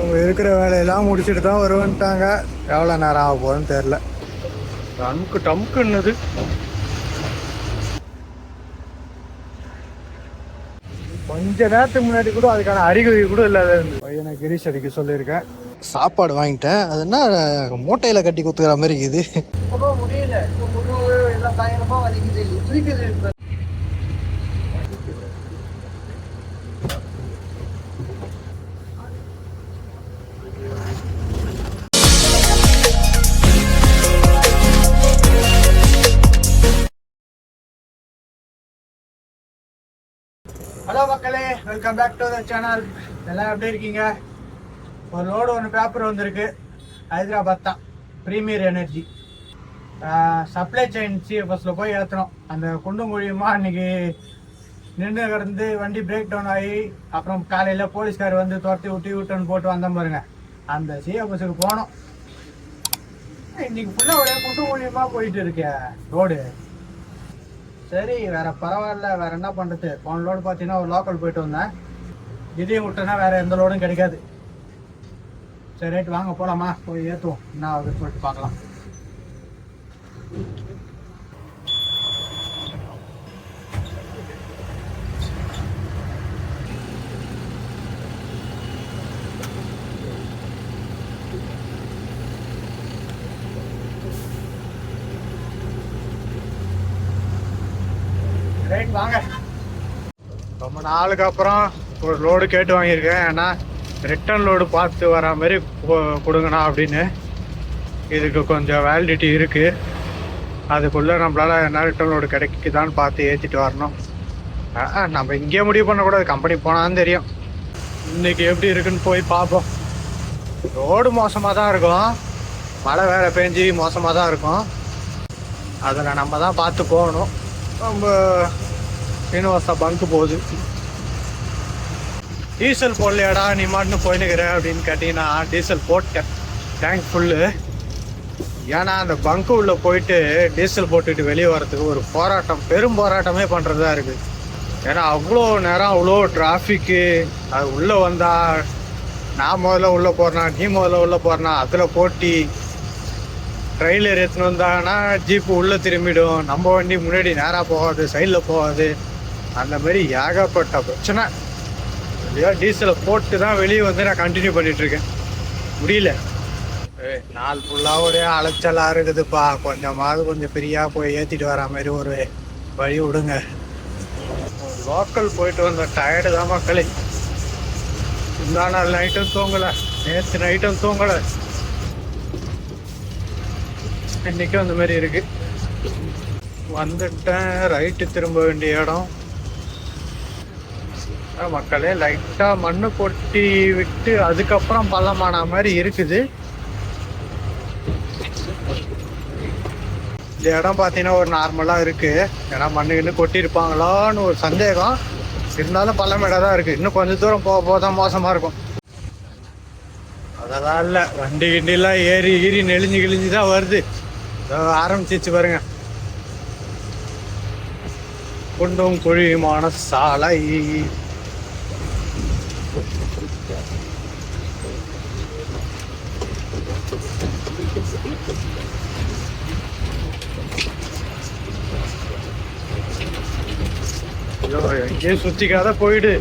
அவங்க இருக்கிற வேலையெல்லாம் முடிச்சுட்டு தான் வருவேன்ட்டாங்க. எவ்வளோ நேரம் ஆக போகுதுன்னு தெரில. டமுக்குன்னுது. கொஞ்ச நேரத்துக்கு முன்னாடி கூட அதுக்கான அறிகுறி கூட இல்லாத இருந்து பையனை கிரீஷ் அடிக்க சொல்லியிருக்கேன். சாப்பாடு வாங்கிட்டேன். அது என்ன மூட்டையில் கட்டி கொடுத்துக்கிற மாதிரி இருக்குது. முடியல, எல்லாம் பயங்கரமாக வலிக்குது. ஹலோ மக்களே, welcome back to the channel. எல்லாம் எப்படி இருக்கீங்க? ஒரு லோடு ஒன்று பேப்பர் வந்திருக்கு. ஹைதராபாத் தான், ப்ரீமியர் எனர்ஜி சப்ளை செயின் சிஎஃப்எஸில் போய் ஏற்றணும். அந்த குண்டும் குழியுமா அன்றைக்கி நின்று கிடந்து வண்டி பிரேக் டவுன் ஆகி அப்புறம் காலையில் போலீஸ்கார் வந்து துரத்தி விட்டு யூட்டர்ன் போட்டு வந்த பாருங்க. அந்த சிஎஃப்எஸுக்கு போனோம். இன்னைக்கு ஃபுல்லாக ஒரே குண்டும் குழியுமா போயிட்டு இருக்கேன் ரோடு. சரி, வேற பரவாயில்ல, வேற என்ன பண்ணுறது. போன லோடு பார்த்தீங்கன்னா ஒரு லோக்கல் போயிட்டு வந்தேன். இதையும் விட்டோன்னா வேற எந்த லோடும் கிடைக்காது. சரி, ரைட், வாங்க போகலாமா? போய் ஏற்றுவோம், என்ன ஆகுதுன்னு சொல்லிட்டு பார்க்கலாம். ரைட், வாங்க. ரொம்ப நாளுக்கு அப்புறம் ஒரு லோடு கேட்டு வாங்கியிருக்கேன். ஏன்னா ரிட்டன் லோடு பார்த்து வர மாதிரி கொடுங்கண்ணா அப்படின்னு. இதுக்கு கொஞ்சம் வேலிடிட்டி இருக்குது. அதுக்குள்ளே நம்மளால் என்ன ரிட்டன் லோடு கிடைக்குதான்னு பார்த்து ஏற்றிட்டு வரணும். நம்ம இங்கேயே முடிவு பண்ணக்கூடாது, கம்பெனி போனாலும் தெரியும். இன்றைக்கி எப்படி இருக்குன்னு போய் பார்ப்போம். ரோடு மோசமாக தான் இருக்கும், மழை வேறு பெஞ்சு மோசமாக தான் இருக்கும். அதில் நம்ம தான் பார்த்து போகணும். நம்ம யூனிவர்ஸா பங்கு போகுது. டீசல் போடலையாடா நீ மாட்டுன்னு போயினுக்கிற அப்படின்னு கேட்டிங்கன்னா டீசல் போட்டேன், டேங்க் ஃபுல்லு. ஏன்னா அந்த பங்கு உள்ளே போயிட்டு டீசல் போட்டுட்டு வெளியே வரத்துக்கு ஒரு போராட்டம், பெரும் போராட்டமே பண்ணுறதா இருக்குது. ஏன்னா அவ்வளோ நேரம் அவ்வளோ டிராஃபிக்கு. அது உள்ளே வந்தால் நான் முதல்ல உள்ளே போகிறேன்னா நீ முதல்ல உள்ளே போகிறேன்னா அதில் போட்டி. ட்ரெயிலர் எடுத்துன்னு வந்தாங்கன்னா ஜீப்பு உள்ளே திரும்பிடும், நம்ம வண்டி முன்னாடி நேராக போகாது, சைடில் போகாது. அந்த மாதிரி ஏகப்பட்ட பிரச்சனை. இல்லையா, டீசலை போட்டு தான் வெளியே வந்து நான் கண்டினியூ பண்ணிகிட்ருக்கேன். முடியல, நாள் ஃபுல்லாக ஒரே அலைச்சலாக இருக்குதுப்பா. கொஞ்சம் ஃப்ரீயாக போய் ஏற்றிட்டு வர மாதிரி ஒரு வழி விடுங்க. லோக்கல் போயிட்டு வந்த டயர்டு தான் மக்களே. இந்த நாள் நைட்டும் தூங்கலை, நேற்று நைட்டும் தூங்கலை, இன்னைக்கும் அந்த மாதிரி இருக்கு. வந்துட்டேன், ரைட்டு திரும்ப வேண்டிய இடம். மக்களே, லைட்டாக மண்ணு கொட்டி விட்டு அதுக்கப்புறம் பள்ளமான மாதிரி இருக்குது. இந்த இடம் பார்த்தீங்கன்னா ஒரு நார்மலாக இருக்குது. ஏன்னா மண்ணு கொட்டியிருப்பாங்களான்னு ஒரு சந்தேகம் இருந்தாலும் பள்ளமேடாக தான் இருக்குது. இன்னும் கொஞ்சம் தூரம் போக போக தான் மோசமாக இருக்கும். அதெல்லாம் இல்லை, வண்டி கிண்டிலாம் ஏறி நெளிஞ்சு தான் வருது. ஆரம்பிச்சிச்சு பாருங்க. குண்டும் குழியுமான சாலை. எங்கேயே சுத்திக்காத போயிடு.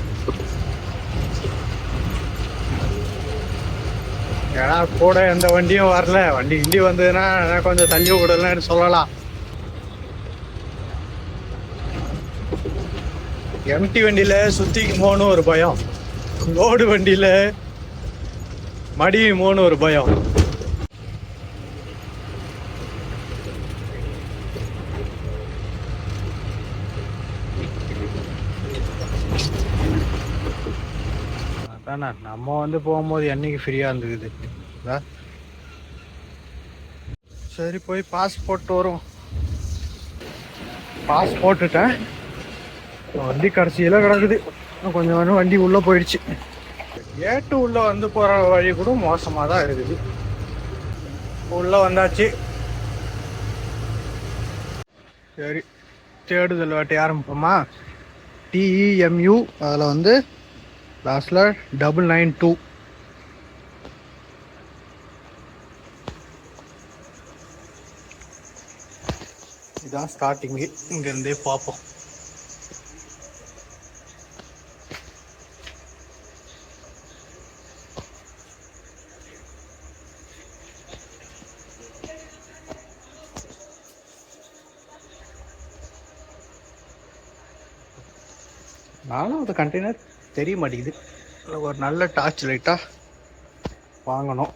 ஏன்னா கூட எந்த வண்டியும் வரல. வண்டி கிண்டி வந்ததுன்னா கொஞ்சம் தள்ளி விடலன்னு சொல்லலாம். எம்டி வண்டியில் சுத்திக்குமோன்னு ஒரு பயம், லோடு வண்டியில் மடியுமோன்னு ஒரு பயம். அதானே நம்ம வந்து போகும்போது என்னைக்கு ஃப்ரீயாக இருந்துக்குது. சரி, போய் பாஸ் போட்டு வரும். பாஸ் போட்டுட்டேன். வண்டி கடைசியில் கிடக்குது. கொஞ்சம் வண்டி உள்ளே போயிடுச்சு. ஏட்டு உள்ளே வந்து போகிற வழி கூட மோசமாக தான் இருக்குது. உள்ளே வந்தாச்சு. சரி, தேடுதல் வாட்டி ஆரம்பிப்போமா? TEMU அதில் வந்து லாஸ்டில் 992 இதுதான் ஸ்டார்டிங்கு, இங்கேருந்தே பார்ப்போம். நானும் அந்த கண்டெய்னர் தெரிய மாட்டேங்குது. ஒரு நல்ல டார்ச் லைட்டாக வாங்கணும்.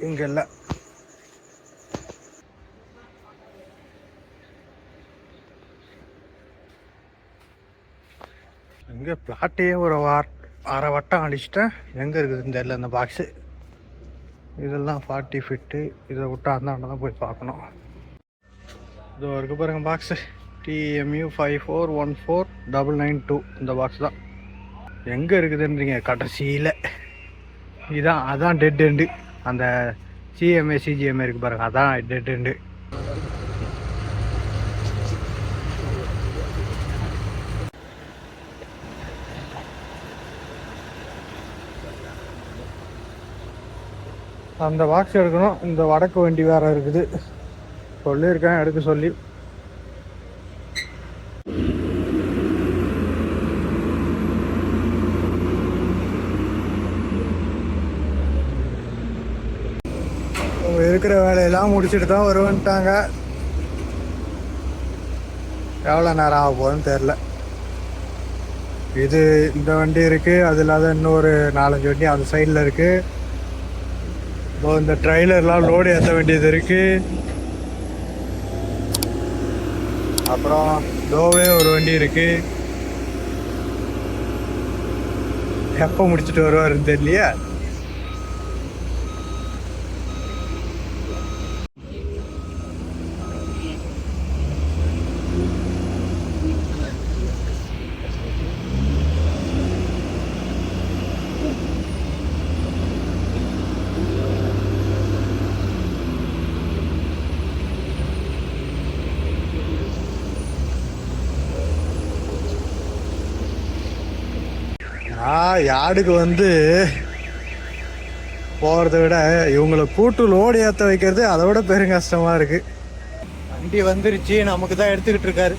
இங்கே இல்லை. இங்கே பிளாட்டையே ஒரு அரை வட்டம் அடிச்சிட்டேன். எங்கே இருக்குதுன்னு தெரியல இந்த பாக்ஸு. இதெல்லாம் 40 ஃபிட்டு. இதை விட்டா அந்தாண்ட தான் போய் பார்க்கணும். இதோ இருக்கு பாருங்க பாக்ஸு, TMU 5414992. இந்த பாக்ஸ் தான். எங்கே இருக்குதுன்றீங்க? கடைசியில் இதான், அதான் டெட் எண்டு. அந்த CMA CGMA இருக்கு பாருங்க, அதான் டெட் எண்டு. அந்த பாக்ஸ் எடுக்கணும். இந்த வடக்கு வண்டி வேற இருக்குது, சொல்லியிருக்கேன் எடுக்க சொல்லி. இருக்கிற வேலையெல்லாம் முடிச்சுட்டு தான் வருவேன்ட்டாங்க. எவ்வளோ நேரம் ஆக போகுதுன்னு தெரில. இது இந்த வண்டி இருக்குது, அது இல்லாத இன்னொரு 4-5 வண்டி அந்த சைடில் இருக்குது. இந்த ட்ரைலர்லாம் லோடு ஏற்ற வேண்டியது இருக்குது. அப்புறம் லோவே ஒரு வண்டி இருக்குது. எப்போ முடிச்சுட்டு வருவாருன்னு தெரியலையா. யார்டுக்கு போகிறத விட இவங்களை கூட்டு லோடு ஏற்ற வைக்கிறது அதை விட பெரும் கஷ்டமாக இருக்குது. வண்டி வந்துருச்சு, நமக்கு தான் எடுத்துக்கிட்டு இருக்காரு.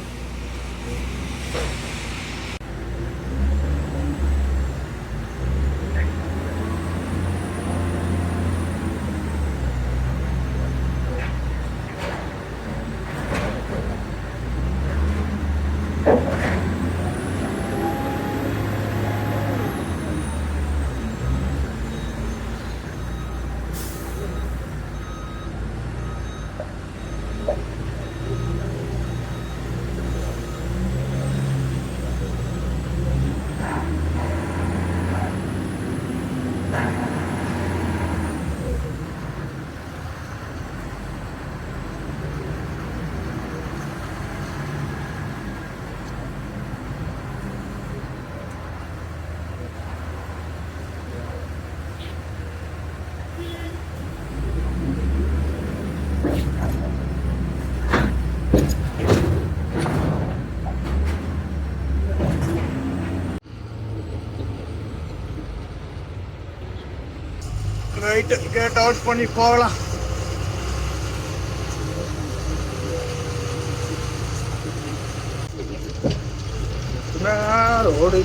ரைட்டு, கேட் அவுட் பண்ணி போகலாம். ரோடு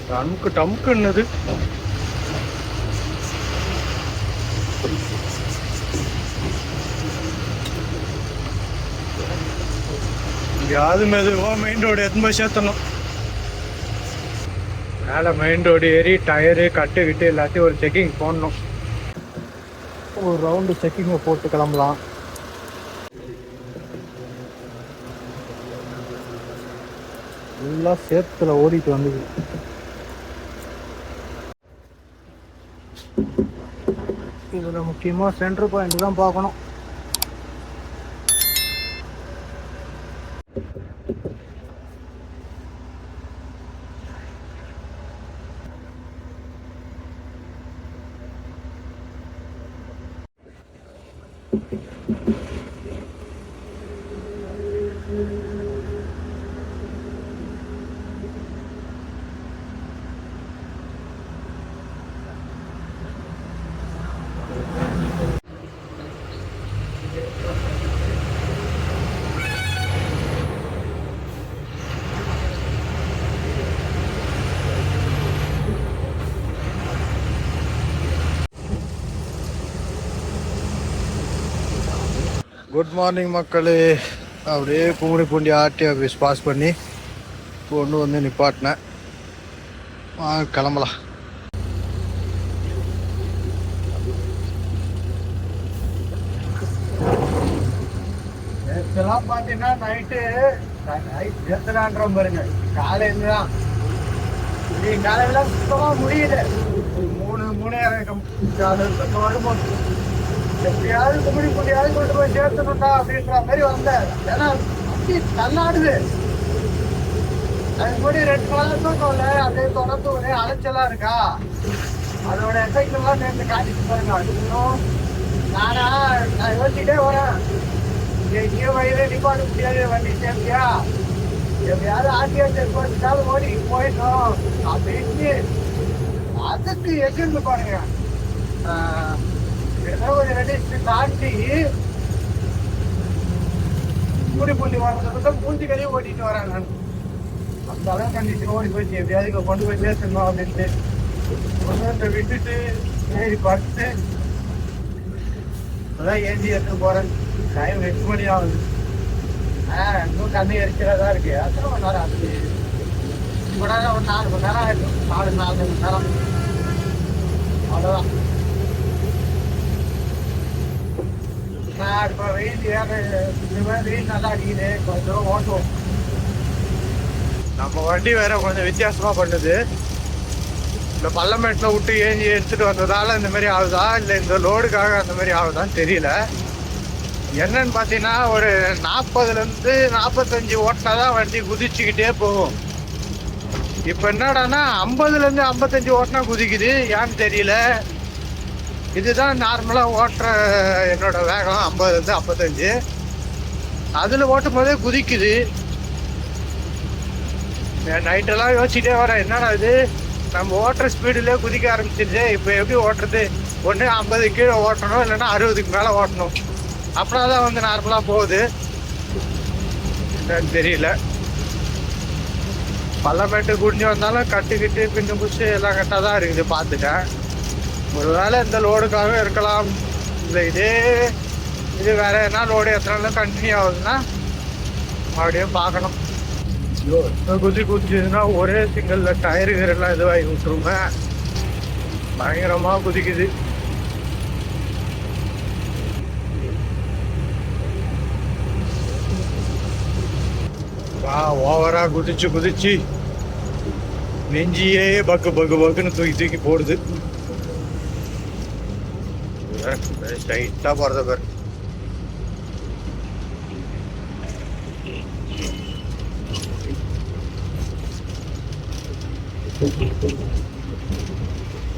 டமுக்கு டமுக்குன்னது. எங்கேயாவது மெதுவாக மெயின் ரோடு எத்தனை போய் சேர்த்தணும். மேலே மெயின் ரோடு ஏறி டயரு கட்டு கிட்டு எல்லாத்தையும் ஒரு செக்கிங் போடணும். ஒரு ரவுண்டு செக்கிங்கை போட்டு கிளம்பலாம். எல்லாம் சேத்துல ஓடிட்டு வந்தது. இதில் முக்கியமாக சென்ட்ரு பாயிண்ட் தான் பார்க்கணும். குட் மார்னிங் மக்களே. அப்படியே கும்மிடி பூண்டி ஆர்டி ஆஃபீஸ் பாஸ் பண்ணி கொண்டு வந்து நிப்பாட்டினேன். கிளம்பலாம். இதெல்லாம் பார்த்தீங்கன்னா நைட்டு எத்தனான்ற பாருங்க. காலையில தான் காலையில சுத்தமாக முடியல. 3 வரும்போது எப்படியாவது கும்பிடி குண்டியாவது கொண்டு போய் சேர்த்துணும்டா அப்படின்ற மாதிரி வந்தேன். ஏன்னா அப்படி தள்ளாடுது. அதுக்கு முன்னாடி 2 நாள் தூக்கம்ல அப்படியே தொடர்ந்து ஒரே அலைச்சலா இருக்கா. அதோட எஃபெக்ட் எல்லாம் நேற்று காட்டிட்டு பாருங்க. இன்னும் நான் யோசிச்சுட்டே வரேன், எங்கேயோ வயலே நிப்பாட்ட முடியாது, வண்டி சேர்த்தியா எப்படியாவது ஆர்டிஆர் போட்டுட்டாலும் ஓடி போயிடணும் அப்படின்னு. அதுக்கு எங்கிருந்து பாருங்க ஒரு 2 தாண்டி பூண்டி வர்றதுக்கு பூஞ்சி கழிவு ஓட்டிட்டு வரேன். நான் அந்த அளவு கண்டிச்சு ஓடி போயிடுச்சு. எப்படியாவது கொண்டு போய் பேசணும் அப்படின்ட்டு கொண்டு விட்டுட்டு ஏறி பார்த்துட்டு அதான் ஏஞ்சி எடுத்து போறேன். டைம் 8 மணி ஆகுது. இன்னும் கண்ணு எரிக்கிறதா இருக்கு. அத்தனை மணி நேரம் ஆகுது. இப்போ ஒரு 4 மணி நேரம் ஆயிடும். 4 மணி நேரம் அவ்வளோதான். நான் இப்போ வெயில் வெயில் நல்லா அடிக்குது. கொஞ்சம் ஓட்டுவோம். நம்ம வண்டி வேற கொஞ்சம் வித்தியாசமா பண்ணுது. இந்த பள்ளமேட்டில் விட்டு ஏஞ்சி எடுத்துட்டு வந்ததால இந்த மாதிரி ஆகுதா இல்லை இந்த லோடுக்காக அந்த மாதிரி ஆகுதான்னு தெரியல. என்னன்னு பார்த்தீங்கன்னா ஒரு 40லேருந்து 45 ஓட்டினா தான் வண்டி குதிச்சுக்கிட்டே போகும். இப்போ என்னடானா 50லேருந்து 55 ஓட்டினா குதிக்குது. ஏன்னு தெரியல. இதுதான் நார்மலாக ஓட்டுற என்னோட வேகம் 50லேருந்து 55. அதில் ஓட்டும் போதே குதிக்குது. நைட்டெல்லாம் யோசிச்சுட்டே வரேன், என்னடா இது நம்ம ஓட்டுற ஸ்பீடுலேயே குதிக்க ஆரம்பிச்சிருச்சு. இப்போ எப்படி ஓட்டுறது? ஒன்று 50 கீழே ஓட்டணும், இல்லைன்னா 60க்கு மேலே ஓட்டணும். அப்படின்னா தான் வந்து நார்மலாக போகுது. தெரியல. பள்ளமேட்டு குடிஞ்சு வந்தாலும் கட்டுக்கிட்டு பின்னு பிடிச்சி எல்லாம் கட்டாக தான் இருக்குது. பார்த்துட்டேன். ஒரு வேளை இந்த லோடுக்காக இருக்கலாம். இல்லை இது வேற என்ன லோடு எத்தனை நாளும் கண்டினியூ ஆகுதுன்னா அப்படியே பார்க்கணும். குதிச்சுதுன்னா ஒரே சிங்கிள் டயருகரெல்லாம் இதுவாகி விட்டுருங்க. பயங்கரமாக குதிக்குது. ஓவரா குதிச்சு நெஞ்சியே பக்குன்னு தூக்கி போடுது. ஸ்ட்ரைட்டா போறத பேர்.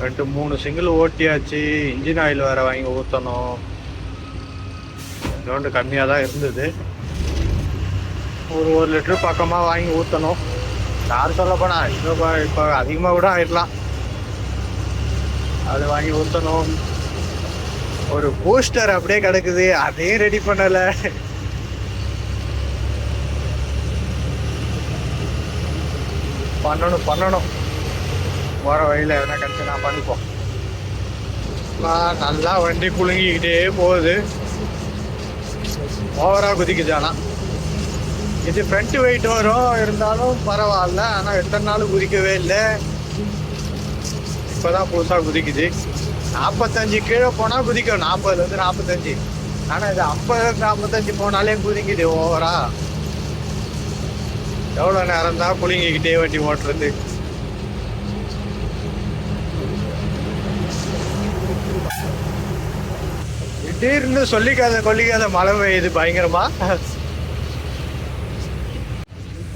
ரெண்டு 3 சிங்கிள் ஓட்டியாச்சு. இன்ஜின் ஆயில் வேற வாங்கி ஊற்றணும். கொஞ்சோண்டு கம்மியாக தான் இருந்தது. ஒரு 1 லிட்டரு பக்கமாக வாங்கி ஊற்றணும். யார் சொல்ல போனா இன்னும் இப்போ அதிகமாக கூட ஆயிடலாம். அது வாங்கி ஊற்றணும். ஒரு பூஸ்டர் அப்படியே கிடக்குது, அதையும் ரெடி பண்ணலை. பண்ணணும். போகிற வழியில் எதனா கிடைச்சு நான் பண்ணிப்போம். நல்லா வண்டி குலுங்கிக்கிட்டே போகுது. ஓவராக குதிக்குது. ஆனால் இது ஃப்ரண்ட் வெயிட் வரும், இருந்தாலும் பரவாயில்ல. ஆனால் எத்தனை நாள் குதிக்கவே இல்லை. இப்போதான் புதுசாக குதிக்குது. 45 கீழே போனால் குதிக்கும். 40லேருந்து 45. ஆனால் இது 50லேருந்து 55 போனாலே குதிக்குது ஓவரா. எவ்வளோ நேரம் தான் குலுங்கிக்கிட்டே வண்டி ஓட்டுறது. திடீர்னு கொல்லிக்காத மழை பெய்யுது பயங்கரமா.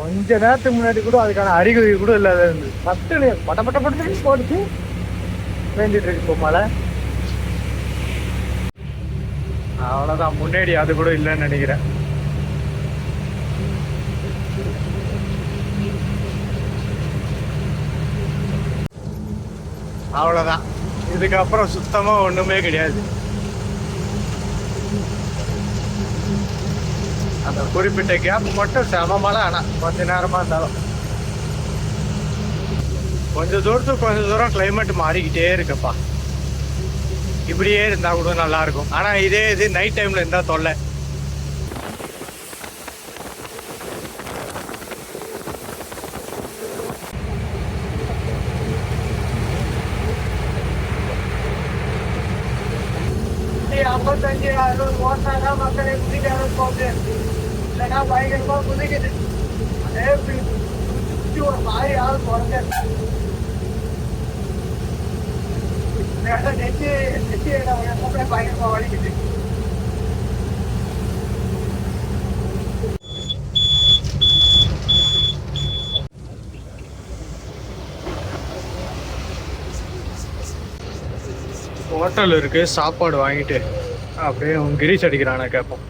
கொஞ்ச நேரத்துக்கு முன்னாடி கூட அதுக்கான அறிகுறி கூட இல்லாத இருந்தது. பட்டு பட்ட பட்ட பட்டு போட்டு வேண்டிட்டு இருக்கு இப்போ மழை. அவ்வளோதான், முன்னாடி அது கூட இல்லைன்னு நினைக்கிறேன். அவ்வளோதான், இதுக்கப்புறம் சுத்தமா ஒண்ணுமே கிடையாது. அந்த குறிப்பிட்ட கேப் மட்டும் செம மழை. ஆனா கொஞ்ச நேரமா இருந்தாலும் கொஞ்ச தூரம் கிளைமேட் மாறிக்கிட்டே இருக்குப்பா. இப்படியே இருந்தா கூட நல்லா இருக்கும். ஆனா இதே இது நைட் டைம்ல இருந்தா தொல்லை. ஐம்பத்தஞ்சு 60 ஓட்டாதான் மக்களை குதிக்க போகுது. இல்லைன்னா பயங்கரமா குதிக்குது. அதே சுற்றி ஒரு மாதிரி ஆள் குறைஞ்ச நெச்சு பயங்கரமா வலிக்குது. ஹோட்டல் இருக்கு, சாப்பாடு வாங்கிட்டு அப்படியே கிரீஸ் அடிக்கிறான கேட்போம்.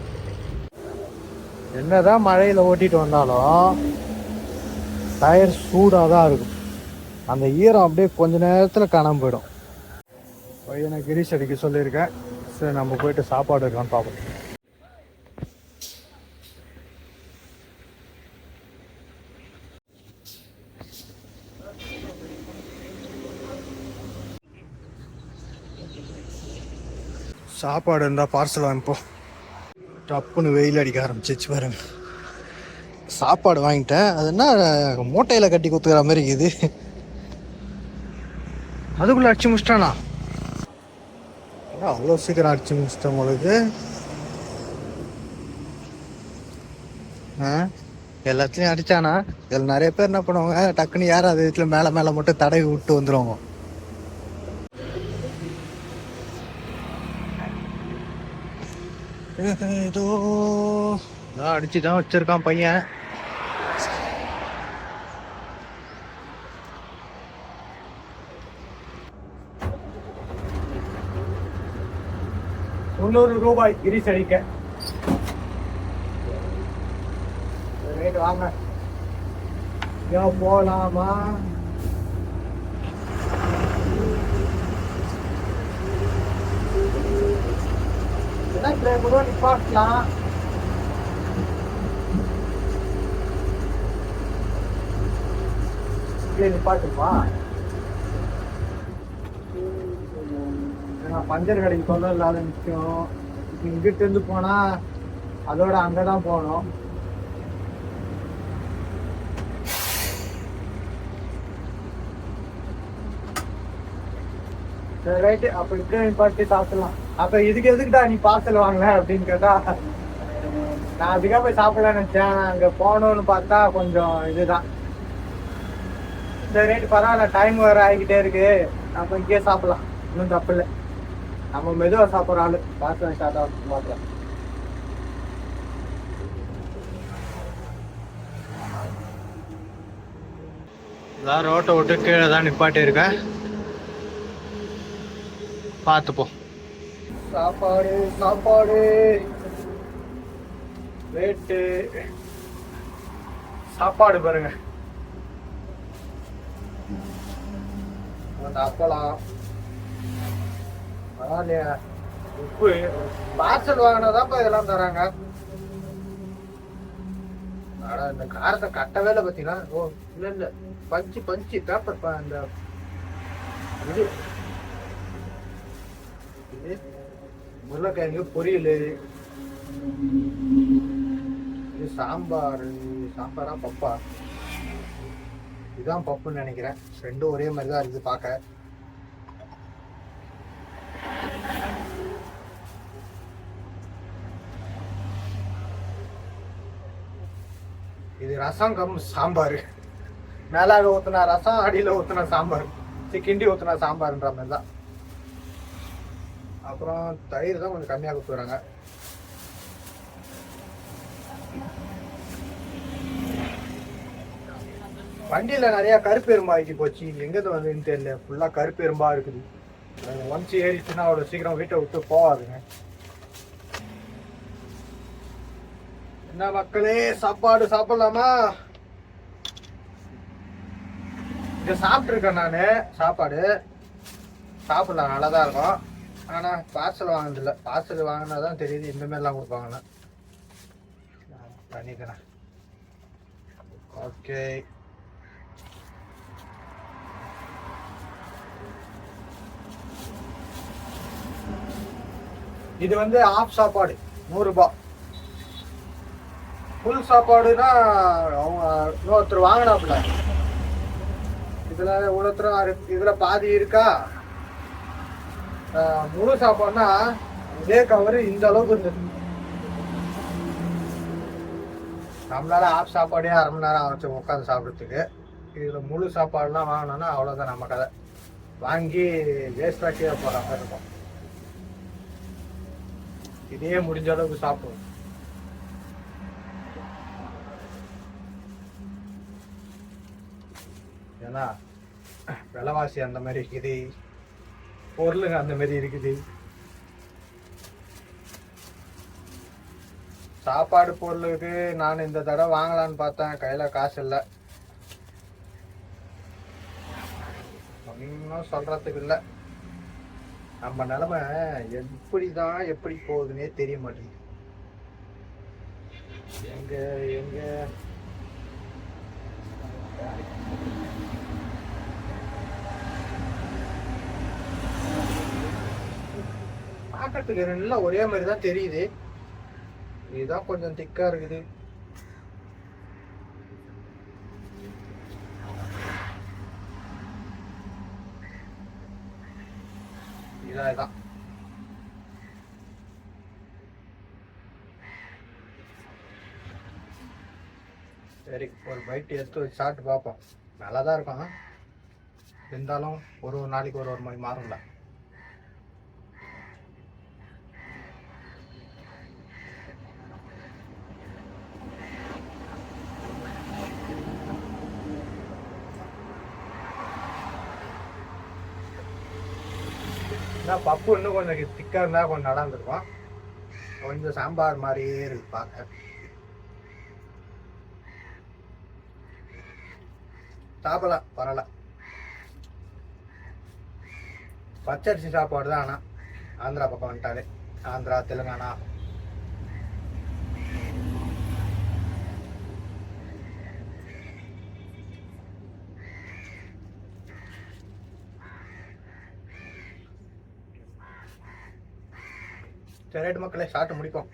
என்னதான் மழையில ஓட்டிட்டு வந்தாலும் டயர் சூடாக தான் இருக்கும். அந்த ஈரம் அப்படியே கொஞ்ச நேரத்துல காணாம போயிடும். பையனை கிரீஸ் அடிக்க சொல்லியிருக்கேன். சரி, நம்ம போயிட்டு சாப்பாடு இருக்கான்னு பார்ப்போம். சாப்பாடு இருந்தால் பார்சல் வாங்கிப்போம். டப்புன்னு வெயில் அடிக்க ஆரம்பிச்சிச்சு பாருங்க. சாப்பாடு வாங்கிட்டேன். அது என்ன மூட்டையில் கட்டி கொடுத்துக்கிற மாதிரி இருக்குது. அதுக்குள்ளே அடிச்சு முடிச்சிட்டானா? அவ்வளோ சீக்கிரம் அடிச்சு முடிச்சிட்டேன் உங்களுக்கு. எல்லாத்துலேயும் அடித்தானா? இதில் நிறைய பேர் என்ன பண்ணுவாங்க, டக்குன்னு யாரும் அது வீட்டில் மேலே மேலே மட்டும் தடவி விட்டு வந்துடுவாங்க. ஏதோ அடிச்சுதான் வச்சிருக்கான் பையன். ₹300 கிரீஸ் அடிக்க. வாங்க, போலாமா? நிப்பாட்டலாம். நிப்பாட்டுமா? பஞ்சர் கடைக்கு சொல்ல இல்லாத நிற்கும். இங்கிட்ட இருந்து போனா அதோட அங்கதான் போகணும். சரி, ரைட்டு. அப்ப இப்படியே நிப்பாட்டி சாப்பிடலாம். அப்ப இதுக்கு எதுக்குடா நீ பார்சல் வாங்கல அப்படின்னு கேட்டா, நான் அதுக்காக போய் சாப்பிடலான்னு நினைச்சேன். நான் அங்க போகணும்னு பார்த்தா கொஞ்சம் இதுதான். சரி, ரைட்டு, பரவாயில்ல. டைம் வேற ஆகிக்கிட்டே இருக்கு. அப்ப இங்கேயே சாப்பிடலாம், இன்னும் தப்பு இல்லை. நம்ம மெதுவா சாப்பிட்ற ஆளு. பார்சல் ஸ்டார்ட் ஆகும் பார்க்கலாம். ரோட்டை விட்டு கீழே தான் நிப்பாட்டி இருக்கேன். பார்த்துப்போம். சாப்பாடு சாப்பாடு ரேட்டு சாப்பாடு பாருங்க. அப்பளம் உப்பு. பார்சல் வாங்கினாதான் இதெல்லாம் தராங்க. ஆனா இந்த காரத்தை கட்டவே இல்லை பார்த்தீங்கன்னா. ஓ இல்லை இல்லை, பஞ்சு பேப்பர். அந்த இது உருளைக்கிழங்கு பொரியல், இது சாம்பாரா பப்பா? இதுதான் பப்புன்னு நினைக்கிறேன். ரெண்டும் ஒரே மாதிரி தான் இருக்குது பார்க்க. இது ரசம் கம் சாம்பார். மேலாக ஊத்துனா ரசம், அடியில் ஊத்துனா சாம்பார். கிண்டி ஊத்துனா சாம்பார்ன்ற மாதிரி தான். அப்புறம் தயிர் தான் கொஞ்சம் கம்மியாக கொடுத்துறாங்க. வண்டியில நிறைய கருப்பெரும்பா ஆகி போச்சு, எங்கேருந்து வந்ததுன்னு தெரியல. ஃபுல்லா கருப்பெரும்பா இருக்குது. ஒன்ஸ் ஏறிச்சுன்னா அவ்வளோ சீக்கிரம் வீட்டை விட்டு போகாதுங்க. என்ன மக்களே, சாப்பாடு சாப்பிடலாமா? இங்க சாப்பிட்டுருக்கேன் நானு. சாப்பாடு சாப்பிடலாம், நல்லாதான் இருக்கும். ஆனா பார்சல் வாங்கினதில்ல. பார்சல் வாங்கினாதான் தெரியுது இந்த மாதிரிலாம் கொடுப்பாங்கன்னு. பண்ணிக்கிறேன். ஓகே, இது வந்து ஆஃப் சாப்பாடு 100 ரூபாய். ஃபுல் சாப்பாடுனா அவங்க இன்னொருத்தர் வாங்கினாப்புல. இதுல ஒருத்தர் இதுல பாதி இருக்கா. முழு சாப்பாடுனா இதே கவரு இந்த அளவுக்கு இருந்தது. நம்மளால ஆஃப் சாப்பாடே 1/2 மணி நேரம் வச்சு உட்காந்து சாப்பிட்றதுக்கு. இதுல முழு சாப்பாடுலாம் வாங்கினோன்னா அவ்வளோதான் நம்ம கதை. வாங்கி வேஸ்டாக்கே போகிற மாதிரி இருக்கும். இதே முடிஞ்ச அளவுக்கு சாப்பிடுவோம். ஏன்னா விலைவாசி அந்த மாதிரி இருக்குது, பொருளுங்க அந்த மாதிரி இருக்குது. சாப்பாடு பொருளுக்கு நான் இந்த தடவை வாங்கலான்னு பார்த்தேன், கையில காசு இல்லை. ஒன்றும் சொல்றதுக்கு இல்லை. நம்ம நிலைமை எப்படி போகுதுன்னே தெரிய மாட்டேங்குது. எங்க எங்க பார்க்கறதுக்கு எல்லாம் ஒரே மாதிரி தான் தெரியுது. இதுதான் கொஞ்சம் திக்கா இருக்குது. இதான் சரி, ஒரு பைட் எடுத்து வச்சு சாப்பிட்டு பார்ப்போம். நல்லா தான் இருக்கும். இருந்தாலும் ஒரு நாளைக்கு ஒரு மாதிரி மாறும்ல. பப்பு இன்னும் கொஞ்சம் திக்கா இருந்தா கொஞ்சம் நல்லா இருந்திருக்கும். கொஞ்சம் சாம்பார் மாதிரியே இருக்கு பார்க்க. சாப்பிடலாம், பரவாயில்ல. பச்சரிசி சாப்பாடு தான். ஆனால் ஆந்திரா பக்கம் வந்துட்டாரு. ஆந்திரா, தெலுங்கானா. சரி மக்களே, சாப்பிட்டு முடிப்போம்.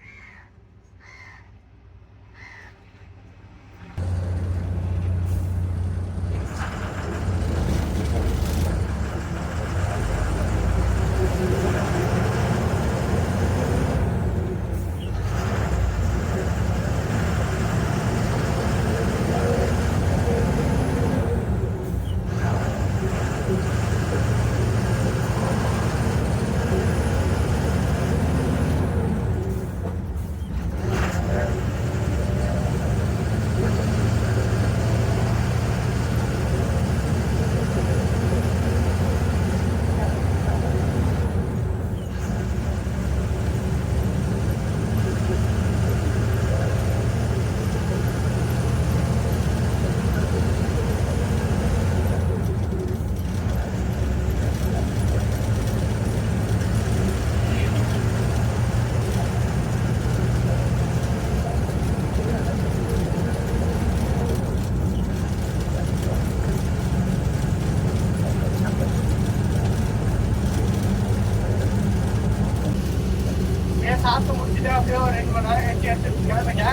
சாப்பிட்டு முடிச்சுட்டு அப்படியே ஒரு 2 மணி நேரம் எடுத்து கிளம்புங்க.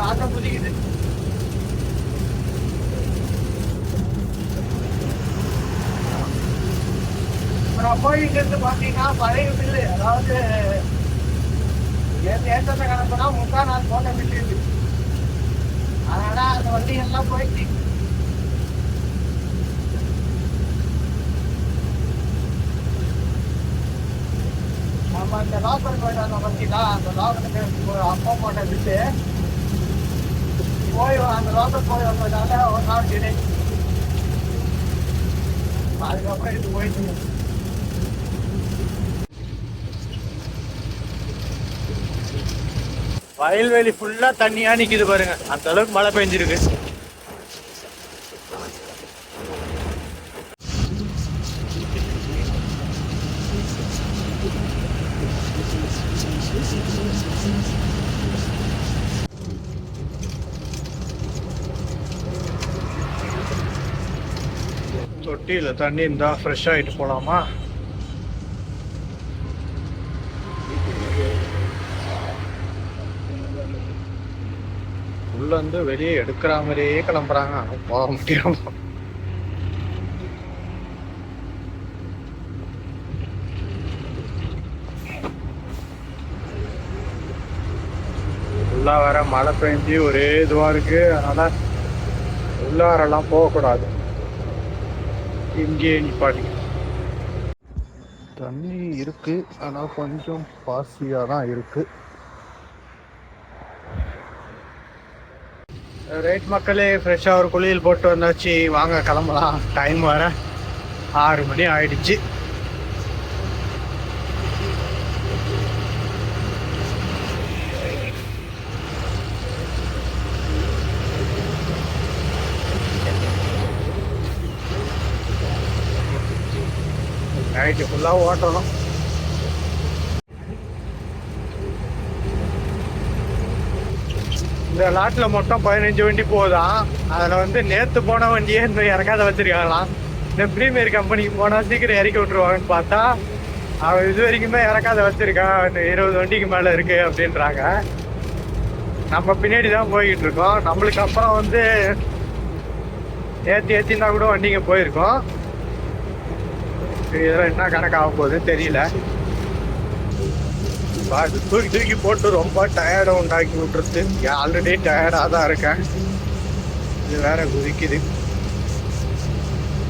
ஆட்டோ புதிக்குது. அப்புறம் போயிட்டு பார்த்தீங்கன்னா பழைய பில்லு, அதாவது ஏற்றத்தை கிளம்புனா 3/4 நாள் போட்ட பில்லு இருக்கு. அதனால அந்த வண்டிகள்லாம் போயிடுச்சு. நம்ம அந்த லாக்கர் போயிட்டு அந்த பார்த்தீங்களா, அந்த லாக்கருக்கு ஒரு அப்பா போட்ட பில்லு போய் அந்த ரோட்டை போய் வந்ததால ஒரு நாள் டிலே. அதுக்கப்புறம் இது போயிட்டு வயல்வெளி ஃபுல்லா தண்ணியா நிக்குது பாருங்க, அந்த அளவுக்கு மழை பெஞ்சிருக்கு. தொட்டியில தண்ணி இருந்தா ஃப்ரெஷ் ஆயிட்டு போலாமா? உள்ள இருந்து வெளியே எடுக்கிற மாதிரியே கிளம்புறாங்க, போக முடியாம. உள்ள வர மழை பெஞ்சு ஒரே இதுவா இருக்கு, அதனால உள்ளாரெல்லாம் போகக்கூடாது, இங்கேயே நிப்பாட்டி. தண்ணி இருக்கு, ஆனா கொஞ்சம் பாசியா தான் இருக்கு. ரைட் மக்களே, ஃப்ரெஷ்ஷா ஒரு குளியல் போட்டு வந்தாச்சு, வாங்க கிளம்பலாம். டைம் வர 6 மணி ஆயிடுச்சு. நைட்டு ஃபுல்லாக ஓட்டணும். இந்த லாட்டில் மொத்தம் 15 வண்டி போகுதான். அதில் வந்து நேற்று போன வண்டியே இந்த இறக்காத வச்சிருக்காங்களாம். இந்த ப்ரீமியர் கம்பெனிக்கு போனால் சீக்கிரம் இறக்கி விட்டுருவாங்கன்னு பார்த்தா அவன் இது வரைக்குமே இறக்காத வச்சிருக்கான். இந்த 20 வண்டிக்கு மேலே இருக்கு அப்படின்றாங்க. நம்ம பின்னாடி தான் போய்கிட்டு இருக்கோம். நம்மளுக்கு அப்புறம் வந்து ஏற்றினா கூட வண்டிங்க போயிருக்கோம். இதெல்லாம் என்ன கணக்காக போகுதுன்னு தெரியல. தூக்கி போட்டு ரொம்ப டயர்டை உண்டாக்கி விட்டுருது. ஆல்ரெடி டயர்டாக தான் இருக்கேன், இது வேற குதிக்குது.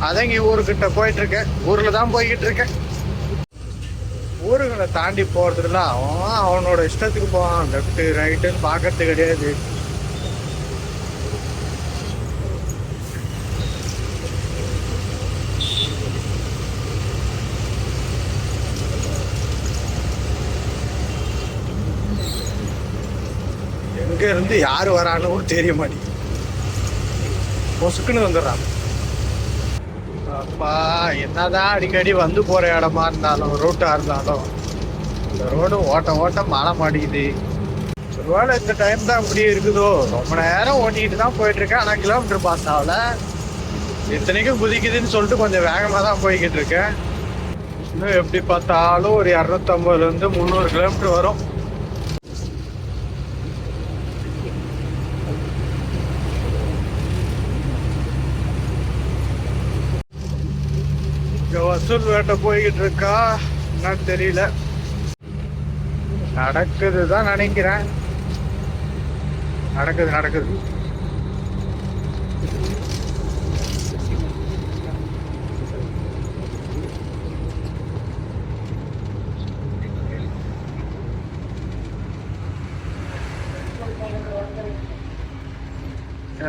அதங்க ஊருக்கிட்ட போயிட்டு இருக்கேன், ஊர்ல தான் போய்கிட்டு இருக்கேன். ஊருகளை தாண்டி போறதுல அவனோட இஷ்டத்துக்கு போவான், லெஃப்ட் ரைட்டுன்னு பார்க்கறது கிடையாது. எங்க இருந்து யாரு வரான்னு தெரிய மாட்டேங்குது, பொசுக்குன்னு வந்துடுறாங்க. அப்பா என்னதான் அடிக்கடி வந்து போற இடமா இருந்தாலும் ரூட்டா இருந்தாலும் இந்த ரோடு ஓட்ட மழை மாட்டேங்குது. ஒருவேளை இந்த டைம் தான் இப்படி இருக்குதோ. ரொம்ப நேரம் ஓட்டிக்கிட்டு தான் போயிட்டு இருக்கேன், ஆனா கிலோமீட்டர் பாஸ் ஆகல. இத்தனைக்கும் குதிக்குதுன்னு சொல்லிட்டு கொஞ்சம் வேகமா தான் போய்கிட்டு இருக்கேன். இன்னும் எப்படி பார்த்தாலும் ஒரு 250 300 கிலோமீட்டர் வரும். வசூல் வேட்டை போய்கிட்டு இருக்கா என்னன்னு தெரியல. நடக்குதுதான் நினைக்கிறேன். நடக்குது.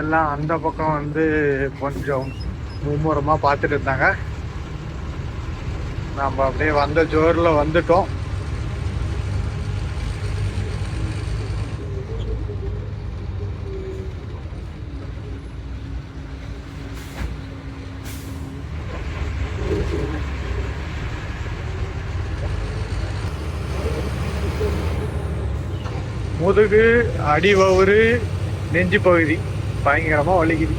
எல்லாம் அந்த பக்கம் வந்து கொஞ்சம் மும்முரமா பார்த்துட்டு இருந்தாங்க. நம்ம அப்படியே வந்த ஜோர்ல வந்துட்டோம். முதுகு, அடிவவுறு, நெஞ்சு பகுதி பயங்கரமா வலிக்குது.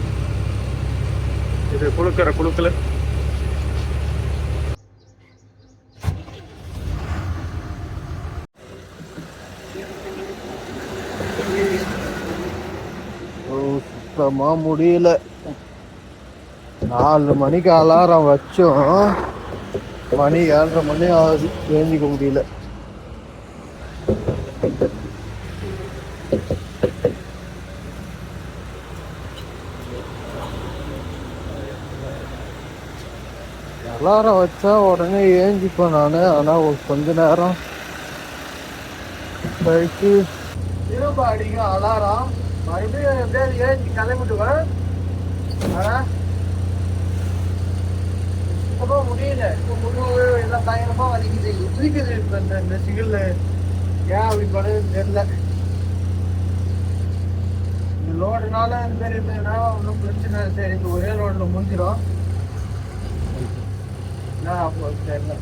இது குளுக்கல. சுத்தமா முடியல. 4 மணிக்கு அலாரம் வச்சோம், மணி 7:30 மணி ஆகுது, ஏஞ்சிக்க முடியல. அலாரம் வச்சா உடனே ஏஞ்சிப்பேன் நான். ஆனால் கொஞ்ச நேரம் கழிச்சு திரும்ப அடிங்க அலாரம். மறுபடியும் எப்படியாவது ஏஞ்சி கிளம்பிட்டுவேன். ஆனா சுத்தமா முடியல. இப்போ முதுகு எல்லாம் பயங்கரமா வலிக்குது, இருக்குது. இப்ப இந்த சிகில் ஏன் அப்படி பண்ணுதுன்னு தெரியல. இந்த லோடுனால இந்த மாதிரி இருந்ததுன்னா ஒன்றும் பிரச்சனை இல்லை. சரி, இந்த ஒரே லோடுல முடிஞ்சிடும். என்ன அப்போ தெரியல.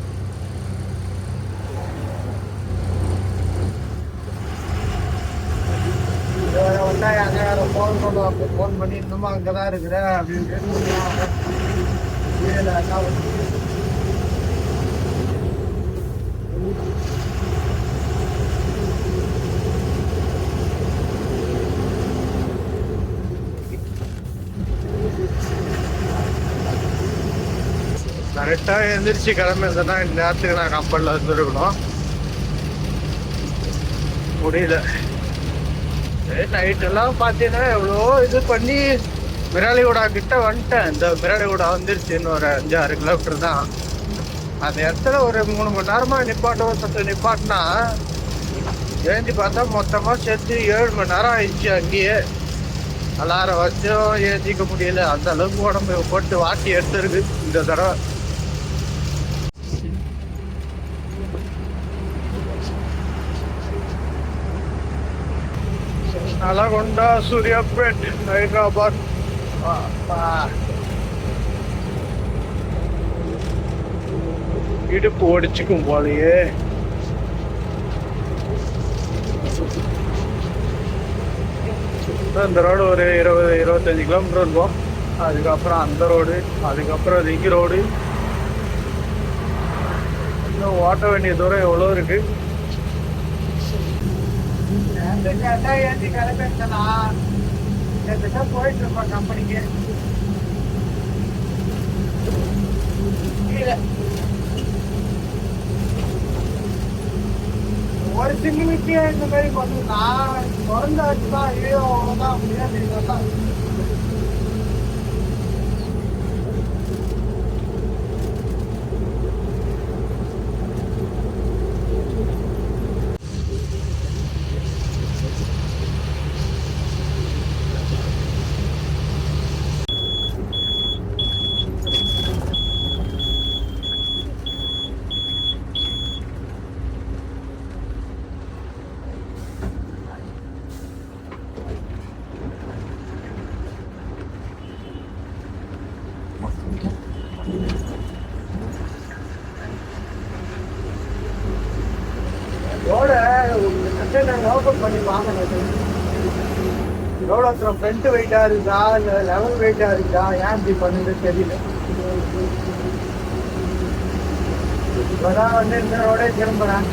வந்தா அங்க வேற போன் பண்ணுவாங்க. போன் பண்ணி இன்னுமா அங்கதான் இருக்கிற அப்படின்னு கரெக்டா எந்திரிச்சு கிளம்பிருந்தேன்னா இந்த நேரத்துக்கு நான் கப்பல்ல வந்துருக்கணும். முடியல. நைட் எல்லாம் பாத்தீங்கன்னா எவ்வளோ இது பண்ணி மிராலிகுடா கிட்ட வந்துட்டேன். இந்த மிராலிகுடா வந்துருச்சு, இன்னும் ஒரு 5-6 கிலோமீட்டர் தான். அந்த இடத்துல ஒரு 3 மணி நேரமா நிப்பாட்டினா ஏஞ்சி பார்த்தா மொத்தமா சேர்த்து 7 மணி நேரம் ஆயிடுச்சு. அங்கேயே அலாரம் வச்சும் ஏஞ்சிக்க முடியல. அந்த அளவுக்கு உடம்பு போட்டு வாட்டி எடுத்துருக்கு இந்த தடவை. நலகொண்டா, சூர்யாபேட், ஹைதராபாத். இடுப்பு ஒடிச்சுக்கும் போலயே. இந்த ரோடு ஒரு 20-25 கிலோமீட்டர் இருக்கும். அதுக்கப்புறம் அந்த ரோடு, அதுக்கப்புறம் ரிங் ரோடு. இன்னும் ஓட்ட வேண்டிய தூரம் எவ்வளோ இருக்கு. ஏற்றி கிளம்பிட்டா போயிட்டு இருப்பான் கம்பெனிக்கு. ஒரு சிங்கிலிட்டியா இந்த மாதிரி பண்ணு. நான் திறந்தாச்சுதான் ஐயோ அவ்வளோதான் முடியாது. ஓபன் பண்ணி பார்க்கணும். எவ்வளோ ஃப்ரண்ட் வெயிட்டா இருக்கா இல்லை லெவல் வெயிட்டா இருக்கா, ஏன் இப்படி பண்ணுது தெரியல. இப்பதான் வந்து இந்த ரோடே திரும்புறேன்.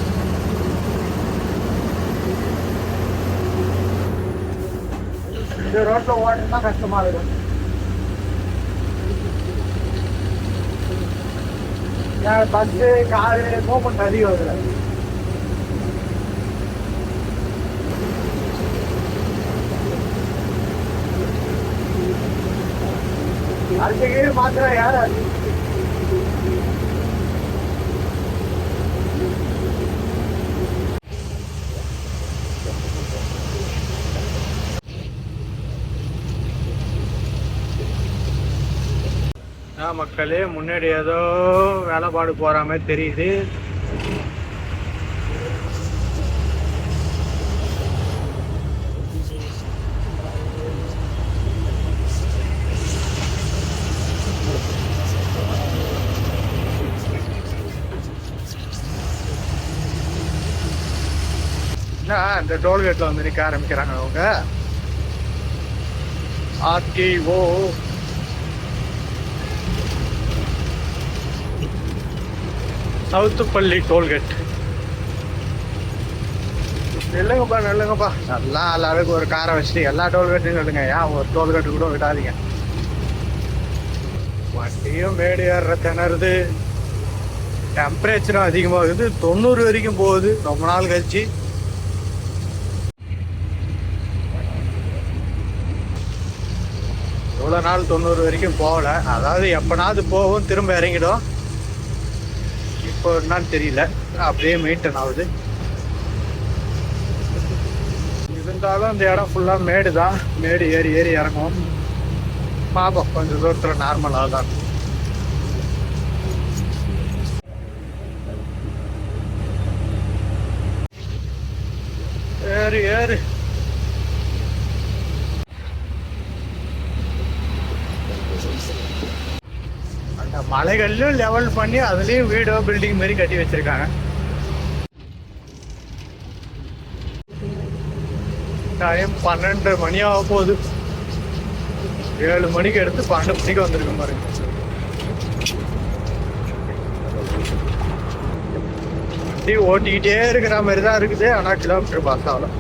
இந்த ரோட்ல ஓடுனா கஷ்டமா இருக்கும். பஸ்ஸு காரு மூவ்மெண்ட் அதிகம் வருது. அதுக்கு மாத்திரம் யாராது மக்களே. முன்னாடி ஏதோ வேலைப்பாடு போற மாதிரி தெரியுது. இந்த டோல்கேட்ல வந்து நிற்க ஆரம்பிக்கிறாங்க அவங்க. RTO சவுத்துப்பள்ளி tollgate. இல்லைங்கப்பா நல்லங்கப்பா, நல்லா அளவுக்கு ஒரு காரை வச்சுட்டு எல்லா டோல்கேட்டையும் சொல்லுங்க. ஏன் ஒரு டோல்கேட்டு கூட விடாதீங்க. வண்டியும் மேடு ஏறுற திணறுது. டெம்பரேச்சரும் அதிகமாகுது. 90 வரைக்கும் போகுது ரொம்ப நாள் கழிச்சு. இவ்வளோ நாள் 90 வரைக்கும் போகல. அதாவது எப்பனாவது போகும், திரும்ப இறங்கிடும். இப்போ என்னன்னு தெரியல, அப்படியே மெயின்டைன் ஆகுது. இருந்தாலும் அந்த இடம் ஃபுல்லாக மேடு தான். மேடு ஏறி ஏறி இறங்கும். பார்ப்போம், கொஞ்சம் தூரத்தில் நார்மலாக தான். ஏறு ஏறு. அந்த மலைகள்லையும் லெவல் பண்ணி அதுலேயும் வீடோ பில்டிங் மாதிரி கட்டி வச்சிருக்காங்க. டைம் 12 மணி ஆக போகுது. 7 மணிக்கு எடுத்து 12 மணிக்கு வந்திருக்கேன் பாருங்க. வண்டி ஓட்டிக்கிட்டே இருக்கிற மாதிரி தான் இருக்குது. ஆனால் கிலோமீட்டர் பாஸ் ஆகல.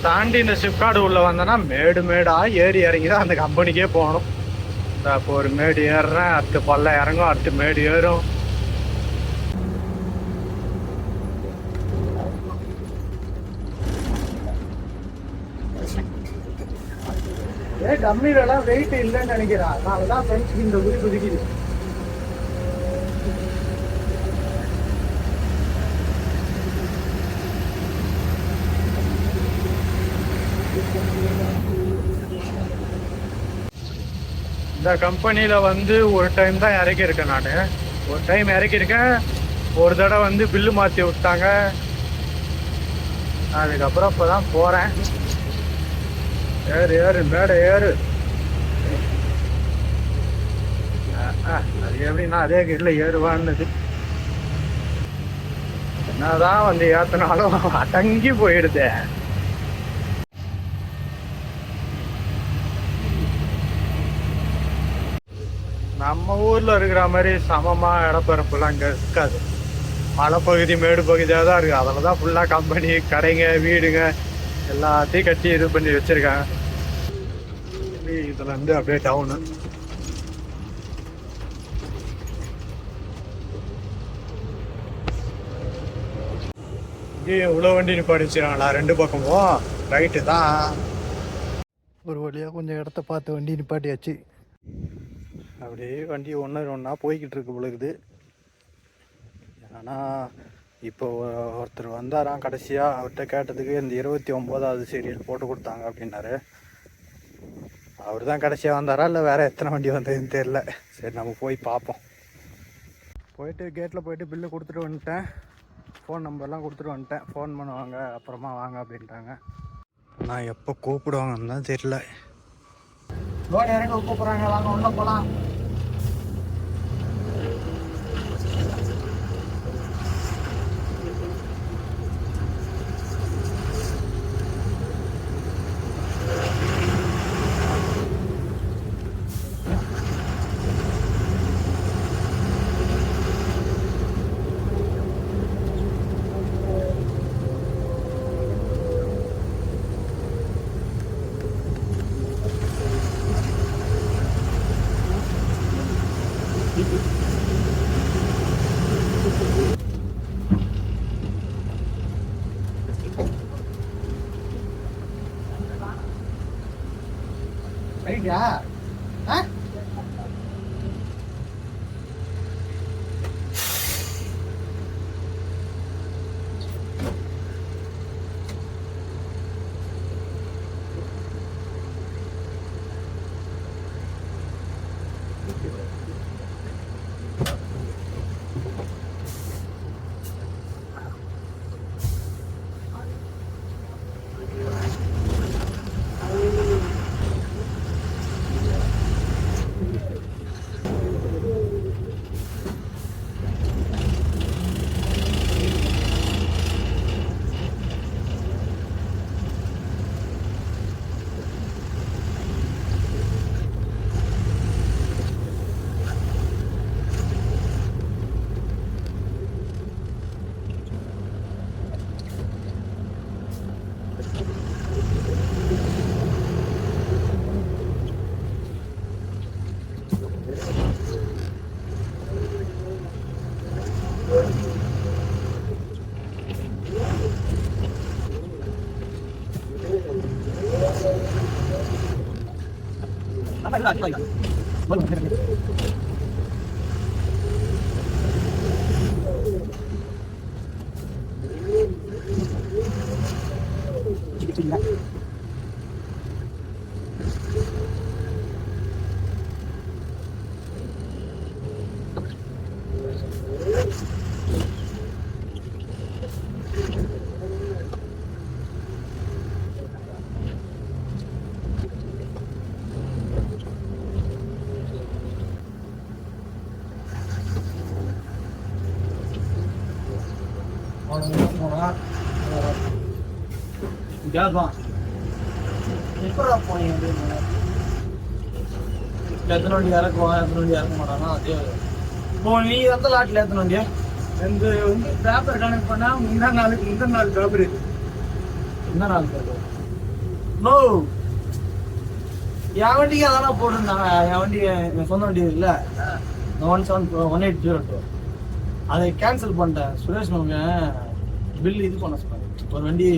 தாண்டி இந்த சிப்காடு உள்ள வந்தோன்னா மேடு மேடா ஏறி இறங்கி தான் அந்த கம்பெனிக்கே போகணும். இப்போ ஒரு மேடு ஏறுறேன், அடுத்து பல்ல இறங்கும், அடுத்து மேடு ஏறும். டம்மிலெல்லாம் வெயிட் இல்லைன்னு நினைக்கிறேன். அதனாலதான் ஃப்ரெண்ட்ஸ்க்கு இந்த குதி குதிக்குது. இந்த கம்பெனியில் வந்து ஒரு டைம் தான் இறக்கியிருக்கேன். நான் ஒரு டைம் இறக்கியிருக்கேன். ஒரு தடவை வந்து பில்லு மாற்றி விட்டாங்க. அதுக்கப்புறம் இப்போ தான் போகிறேன். ஏறு ஏறு மேடை ஏறு. அது எப்படின்னா அதே கீட்டில் ஏறுவான்னு என்னதான் வந்து ஏற்றினாலும் அடங்கி போயிடுதே. நம்ம ஊரில் இருக்கிற மாதிரி சமமாக இடப்பரப்புலாம் இங்கே இருக்காது. மலைப்பகுதி மேடு பகுதியாக தான் இருக்குது. அதில் தான் ஃபுல்லாக கம்பெனி, கடைங்க, வீடுங்க எல்லாத்தையும் கட்டி இது பண்ணி வச்சுருக்காங்க. இதில் இருந்து அப்படியே டவுனு. இங்கேயும் இவ்வளோ வண்டி நிப்பாடி வச்சுருக்காங்களா? 2 பக்கமும் ரைட்டு தான். ஒரு வழியாக கொஞ்சம் இடத்த பார்த்து வண்டி நிப்பாட்டியாச்சு. அப்படியே வண்டி ஒன்றா போய்கிட்டு இருக்கு பொழுது. ஆனால் இப்போ ஒருத்தர் வந்தாராம் கடைசியாக. அவர்கிட்ட கேட்டதுக்கு இந்த 29வது சீரியல் போட்டு கொடுத்தாங்க அப்படின்னாரு. அவர் தான் கடைசியாக வந்தாரா இல்லை வேறு எத்தனை வண்டி வந்ததுன்னு தெரில. சரி, நம்ம போய் பார்ப்போம். போயிட்டு கேட்டில் போயிட்டு பில்லு கொடுத்துட்டு வந்துட்டேன். ஃபோன் நம்பர்லாம் கொடுத்துட்டு வந்துட்டேன். ஃபோன் பண்ணுவாங்க, அப்புறமா வாங்க அப்படின்ட்டாங்க. நான் எப்போ கூப்பிடுவாங்கன்னு தான் தெரியல. லோன் இறங்க கூப்பிட்றாங்க, வாங்க உள்ள போகலாம். ரைட்டா? எத்தனை வண்டி இறக்குவான், எத்தனை வண்டி இறக்க மாட்டானா? அதே இப்போ நீ எந்த லாட்டில் எத்தனை வண்டியா? இந்த வந்து பேப்பர் கனெக்ட் பண்ணா முந்தா நாள் பேப்பர் இருக்கு. என்ன நாள் பேப்பர்? நோ, என் வண்டிக்கு அதான போட்டிருந்தாங்க. என் வண்டி என் சொந்த வண்டி இல்லை, 11802. அதை கேன்சல் பண்ணிட்டேன். சுரேஷ் அவங்க பில் இது பண்ண சொன்னாங்க. ஒரு வண்டி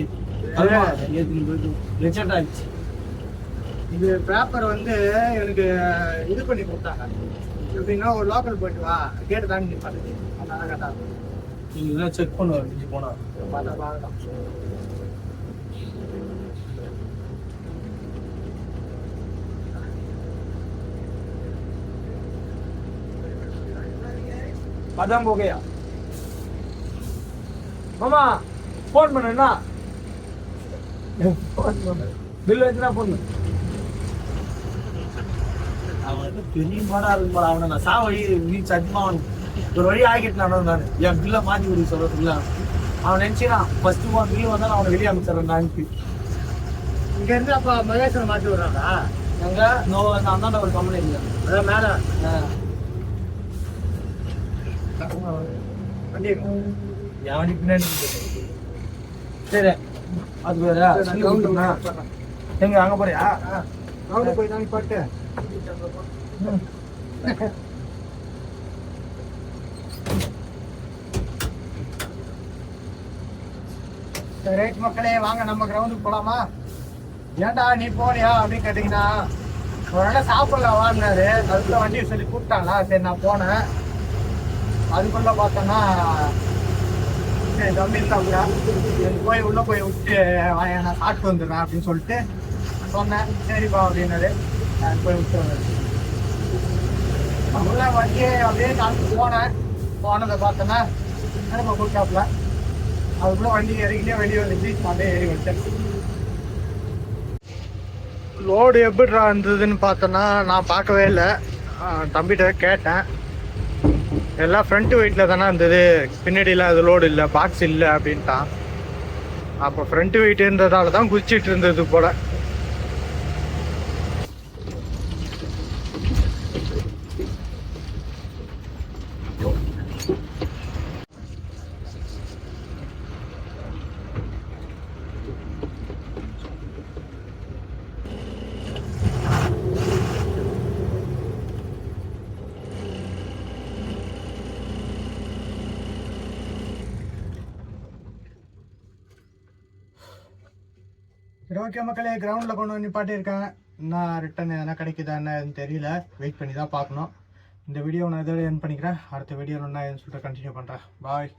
ஏற்றி போயிட்டு ரிஜெக்ட் ஆயிடுச்சு. இது பேப்பர் வந்து எனக்கு இது பண்ணி கொடுத்தாங்க. எப்படின்னா ஒரு லோக்கல் போயிட்டு வா, கேட்டு தாண்டி நிப்பாட்டு, அதனால கரெக்டாக நீங்கள் இதெல்லாம் செக் பண்ணுவார் இஞ்சி போனால் பார்த்தா பார்க்கலாம். அதான் போகையா மாமா ஃபோன் பண்ணுண்ணா, பில் வச்சுனா ஃபோன் பண்ணு. அவன் வந்து பெரிய மாடா இருக்கு போல. அவனை நான் வழி நீ சத்தியமா அவன் ஒரு வழி ஆகிட்டு நான் என் பில்லை மாற்றி கொடுக்க சொல்றதுல அவன் நினைச்சான் ஃபர்ஸ்ட் பில் வந்தாலும் அவனை வெளியே அமைச்சிடறேன். நான் இங்க இருந்து அப்ப மகேஸ்வரன் மாற்றி விடுறாங்க. அங்க அந்தாண்ட ஒரு கம்பெனி இல்லை, அதான் மேல வண்டி என் வண்டி பின்னாடி. சரி அது வேற எங்க அங்க போறியா? அவங்க போய் தான் பாட்டு ரைட் மக்களே, வாங்க நம்ம கிரவுண்டுக்கு போலாமா? ஏன்டா நீ போனியா அப்படின்னு கேட்டீங்கன்னா, ஒரு நாள் சாப்பிடல வாங்கினாரு, அதுக்குள்ள வண்டியை சொல்லி கூப்பிட்டாங்களா, சரி நான் போனேன். அதுக்குள்ள பார்த்தோன்னா சரி தம்பி இருந்தாங்க, எனக்கு போய் உள்ள போய் விட்டு நான் சாப்பிட்டு வந்துடுறேன் அப்படின்னு சொல்லிட்டு சொன்னேன். சரிப்பா அப்படின்னாரு, போய் விட்டு வந்தேன். உள்ள வண்டியை அப்படியே நான் போனதை பார்த்தோன்னா எனக்கு கூப்பிட்டாப்புல. அதுக்குள்ள வண்டி இறங்கிட்டே வெளியே வந்துச்சு, அப்படியே ஏறி விட்டேன். லோடு எப்படிடா இருந்ததுன்னு பார்த்தோன்னா நான் பார்க்கவே இல்லை, தம்பிகிட்ட கேட்டேன். எல்லாம் ஃப்ரண்ட் வெயிட்டில் தானே இருந்தது, பின்னாடிலாம் அது லோடு இல்லை, பாக்ஸ் இல்லை அப்படின்ட்டான். அப்போ ஃப்ரண்ட் வெயிட் இருந்ததால தான் குதிச்சிட்டு இருந்தது போல. சரி ஓகே மக்களே, கிரவுண்டில் கொண்டு வந்து நிப்பாட்டியிருக்கேன். இன்னும் ரிட்டன் எதனா கிடைக்குதா என்னன்னு தெரியல, வெயிட் பண்ணி தான் பார்க்கணும். இந்த வீடியோ நான் இதோட என் பண்ணிக்கிறேன். அடுத்த வீடியோ என்ன சொல்லிட்டு கண்டினியூ பண்ணுறேன். பாய்.